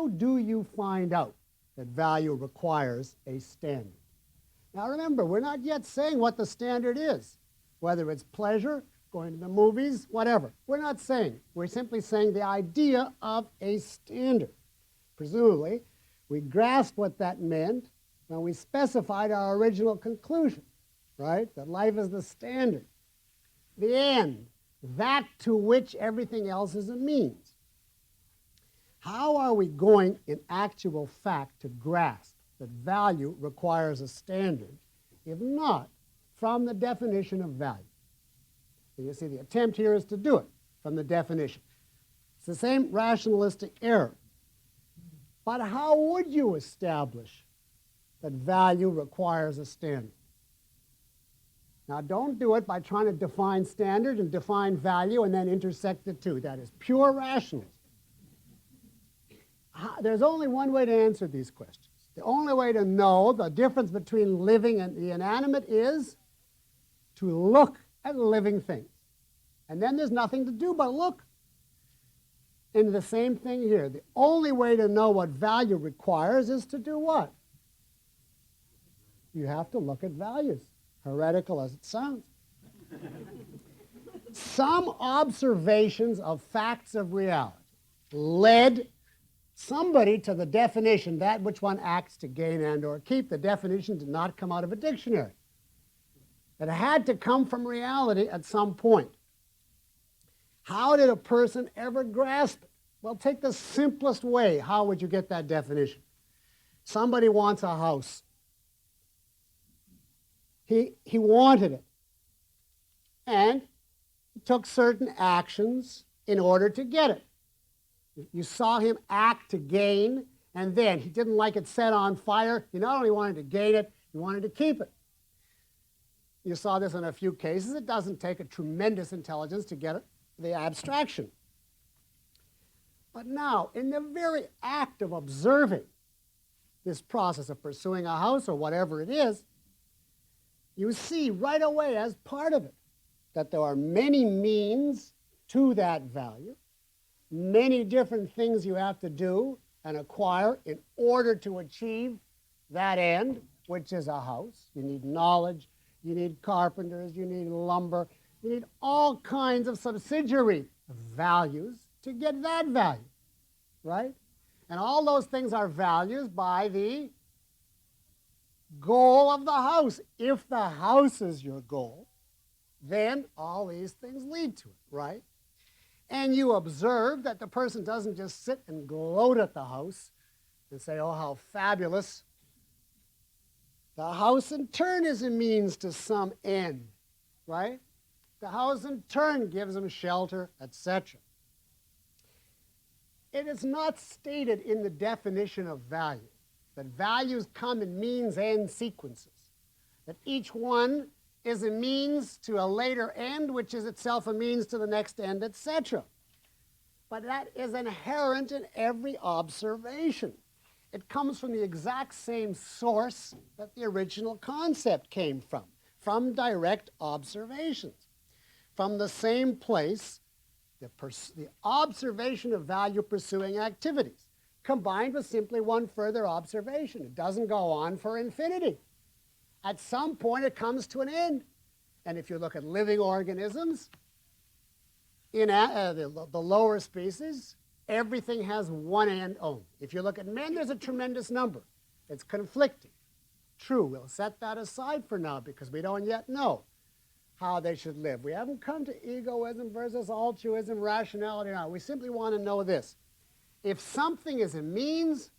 how do you find out that value requires a standard? Now remember, we're not yet saying what the standard is, whether it's pleasure, going to the movies, whatever. We're not saying. We're simply saying the idea of a standard. Presumably, we grasped what that meant when we specified our original conclusion, right? That life is the standard, the end, that to which everything else is a means. How are we going, in actual fact, to grasp that value requires a standard, if not from the definition of value? And you see, the attempt here is to do it from the definition. It's the same rationalistic error. But how would you establish that value requires a standard? Now, don't do it by trying to define standard and define value and then intersect the two. That is pure rationalism. There's only one way to answer these questions. The only way to know the difference between living and the inanimate is to look at living things. And then there's nothing to do but look. And the same thing here. The only way to know what value requires is to do what? You have to look at values, heretical as it sounds. Some observations of facts of reality led somebody to the definition, that which one acts to gain and or keep. The definition did not come out of a dictionary. It had to come from reality at some point. How did a person ever grasp it? Well, take the simplest way. How would you get that definition? Somebody wants a house. He wanted it. And he took certain actions in order to get it. You saw him act to gain, and then he didn't like it set on fire. He not only wanted to gain it, he wanted to keep it. You saw this in a few cases. It doesn't take a tremendous intelligence to get it, the abstraction. But now, in the very act of observing this process of pursuing a house or whatever it is, you see right away as part of it that there are many means to that value, many different things you have to do and acquire in order to achieve that end, which is a house. You need knowledge, you need carpenters, you need lumber, you need all kinds of subsidiary values to get that value, right? And all those things are values by the goal of the house. If the house is your goal, then all these things lead to it, right? And you observe that the person doesn't just sit and gloat at the house and say, oh, how fabulous. The house in turn is a means to some end, right? The house in turn gives them shelter, etc. It is not stated in the definition of value that values come in means and sequences, that each one is a means to a later end, which is itself a means to the next end, etc. But that is inherent in every observation. It comes from the exact same source that the original concept came from direct observations. From the same place, the observation of value-pursuing activities, combined with simply one further observation. It doesn't go on for infinity. At some point, it comes to an end. And if you look at living organisms, in the lower species, everything has one end only. If you look at men, there's a tremendous number. It's conflicting. True, we'll set that aside for now because we don't yet know how they should live. We haven't come to egoism versus altruism, rationality. No, we simply want to know this. If something is a means,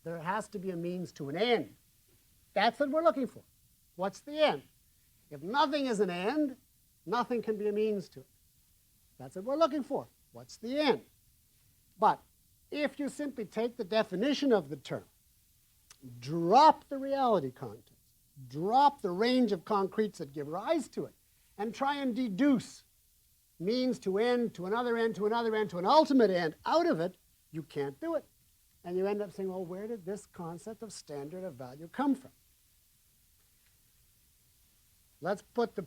there has to be a means to an end. That's what we're looking for. What's the end? If nothing is an end, nothing can be a means to it. That's what we're looking for. What's the end? But if you simply take the definition of the term, drop the reality context, drop the range of concretes that give rise to it, and try and deduce means to end, to another end, to another end, to an ultimate end out of it, you can't do it. And you end up saying, well, where did this concept of standard of value come from? Let's put the